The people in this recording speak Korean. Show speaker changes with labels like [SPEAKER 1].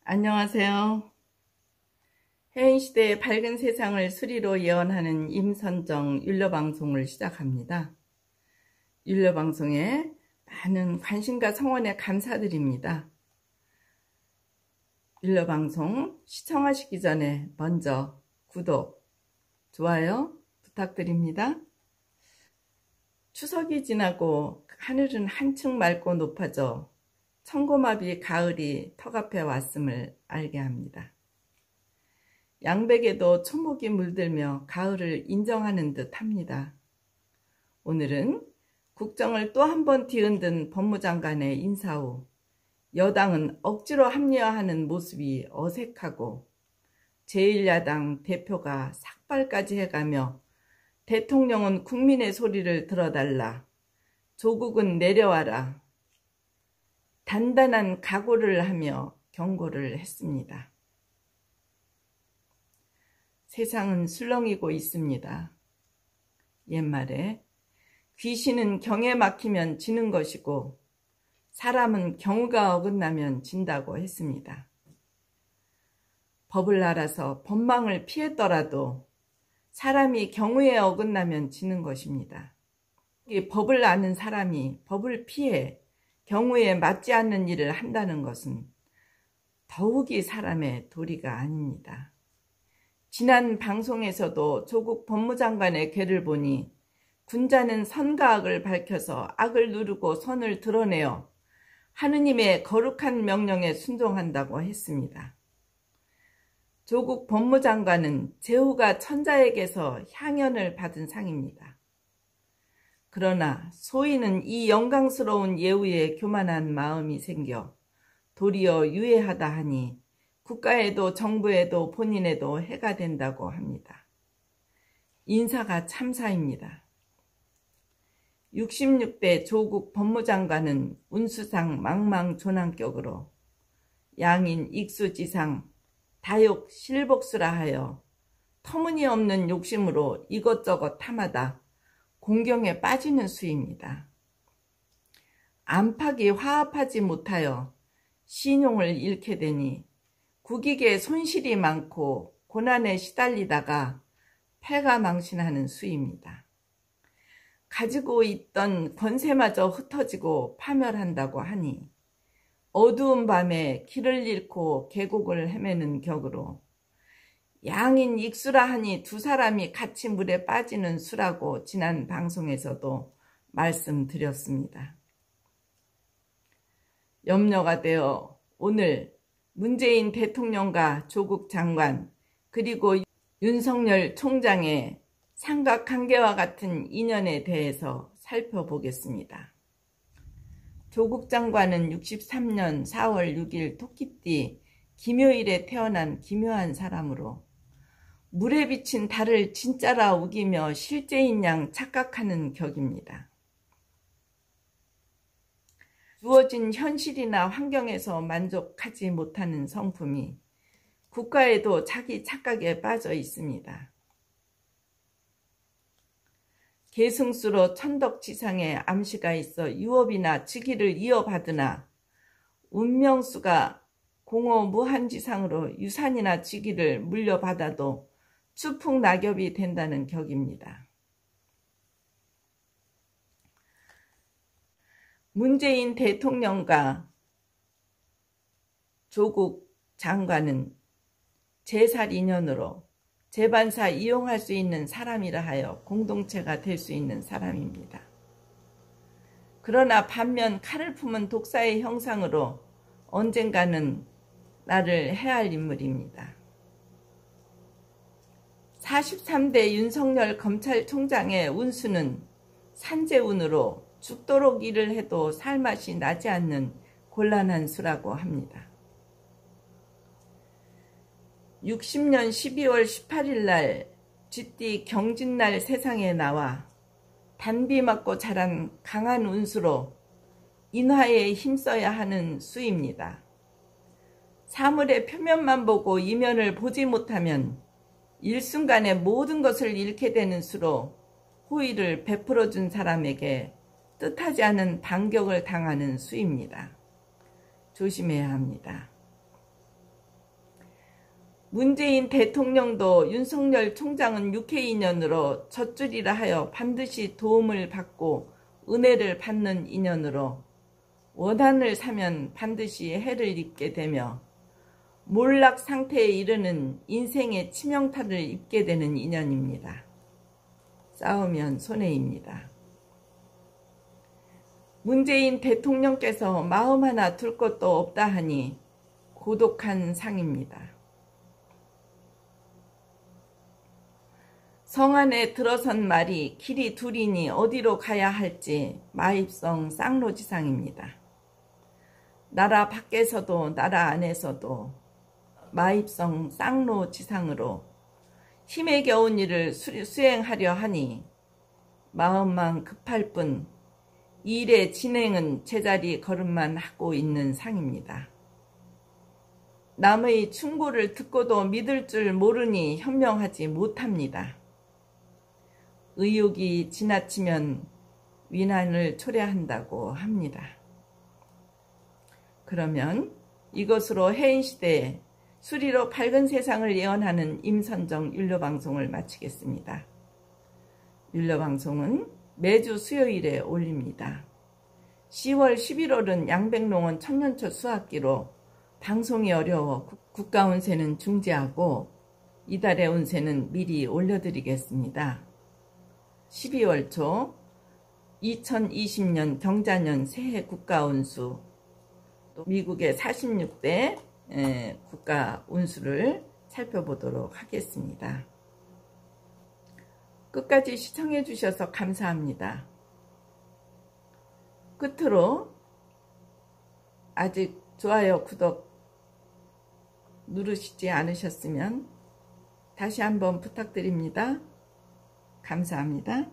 [SPEAKER 1] 안녕하세요. 해인시대의 밝은 세상을 수리로 예언하는 임선정 율려방송을 시작합니다. 율려방송에 많은 관심과 성원에 감사드립니다. 율려방송 시청하시기 전에 먼저 구독, 좋아요 부탁드립니다. 추석이 지나고 하늘은 한층 맑고 높아져 청고마비 가을이 턱 앞에 왔음을 알게 합니다. 양백에도 초목이 물들며 가을을 인정하는 듯 합니다. 오늘은 국정을 또 한 번 뒤흔든 법무장관의 인사 후 여당은 억지로 합리화하는 모습이 어색하고 제1야당 대표가 삭발까지 해가며 대통령은 국민의 소리를 들어달라, 조국은 내려와라, 단단한 각오를 하며 경고를 했습니다. 세상은 술렁이고 있습니다. 옛말에 귀신은 경에 막히면 지는 것이고 사람은 경우가 어긋나면 진다고 했습니다. 법을 알아서 법망을 피했더라도 사람이 경우에 어긋나면 지는 것입니다. 법을 아는 사람이 법을 피해 경우에 맞지 않는 일을 한다는 것은 더욱이 사람의 도리가 아닙니다. 지난 방송에서도 조국 법무장관의 궤를 보니 군자는 선과 악을 밝혀서 악을 누르고 선을 드러내어 하느님의 거룩한 명령에 순종한다고 했습니다. 조국 법무장관은 제후가 천자에게서 향연을 받은 상입니다. 그러나 소인은 이 영광스러운 예우에 교만한 마음이 생겨 도리어 유해하다 하니 국가에도 정부에도 본인에도 해가 된다고 합니다. 인사가 참사입니다. 66대 조국 법무장관은 운수상 망망존왕격으로 양인 익수지상 다욕 실복수라 하여 터무니없는 욕심으로 이것저것 탐하다 공경에 빠지는 수입니다. 안팎이 화합하지 못하여 신용을 잃게 되니 국익에 손실이 많고 고난에 시달리다가 패가망신하는 수입니다. 가지고 있던 권세마저 흩어지고 파멸한다고 하니 어두운 밤에 길을 잃고 계곡을 헤매는 격으로 양인 익수라 하니 두 사람이 같이 물에 빠지는 수라고 지난 방송에서도 말씀드렸습니다. 염려가 되어 오늘 문재인 대통령과 조국 장관 그리고 윤석열 총장의 삼각관계와 같은 인연에 대해서 살펴보겠습니다. 조국 장관은 63년 4월 6일 토끼띠 김요일에 태어난 기묘한 사람으로 물에 비친 달을 진짜라 우기며 실제인 양 착각하는 격입니다. 주어진 현실이나 환경에서 만족하지 못하는 성품이 국가에도 자기 착각에 빠져 있습니다. 계승수로 천덕지상에 암시가 있어 유업이나 직위를 이어받으나 운명수가 공허 무한지상으로 유산이나 직위를 물려받아도 추풍낙엽이 된다는 격입니다. 문재인 대통령과 조국 장관은 제살 인연으로 재반사 이용할 수 있는 사람이라 하여 공동체가 될 수 있는 사람입니다. 그러나 반면 칼을 품은 독사의 형상으로 언젠가는 나를 해할 인물입니다. 43대 윤석열 검찰총장의 운수는 산재운으로 죽도록 일을 해도 살맛이 나지 않는 곤란한 수라고 합니다. 60년 12월 18일 날 쥐띠 경진날 세상에 나와 단비 맞고 자란 강한 운수로 인화에 힘써야 하는 수입니다. 사물의 표면만 보고 이면을 보지 못하면 일순간에 모든 것을 잃게 되는 수로 호의를 베풀어준 사람에게 뜻하지 않은 반격을 당하는 수입니다. 조심해야 합니다. 문재인 대통령도 윤석열 총장은 육해인연으로 젖줄이라 하여 반드시 도움을 받고 은혜를 받는 인연으로 원한을 사면 반드시 해를 입게 되며 몰락 상태에 이르는 인생의 치명타를 입게 되는 인연입니다. 싸우면 손해입니다. 문재인 대통령께서 마음 하나 둘 것도 없다 하니 고독한 상입니다. 성 안에 들어선 말이 길이 둘이니 어디로 가야 할지 마입성 쌍로지상입니다. 나라 밖에서도 나라 안에서도 마입성 쌍로지상으로 힘에 겨운 일을 수행하려 하니 마음만 급할 뿐 일의 진행은 제자리 걸음만 하고 있는 상입니다. 남의 충고를 듣고도 믿을 줄 모르니 현명하지 못합니다. 의욕이 지나치면 위난을 초래한다고 합니다. 그러면 이것으로 해인시대에 수리로 밝은 세상을 예언하는 임선정 율료방송을 마치겠습니다. 율료방송은 매주 수요일에 올립니다. 10월 11월은 양백농원 천년초 수학기로 방송이 어려워 국가운세는 중지하고 이달의 운세는 미리 올려드리겠습니다. 12월 초 2020년 경자년 새해 국가운수, 또 미국의 46대 국가운수를 살펴보도록 하겠습니다. 끝까지 시청해 주셔서 감사합니다. 끝으로 아직 좋아요, 구독 누르시지 않으셨으면 다시 한번 부탁드립니다. 감사합니다.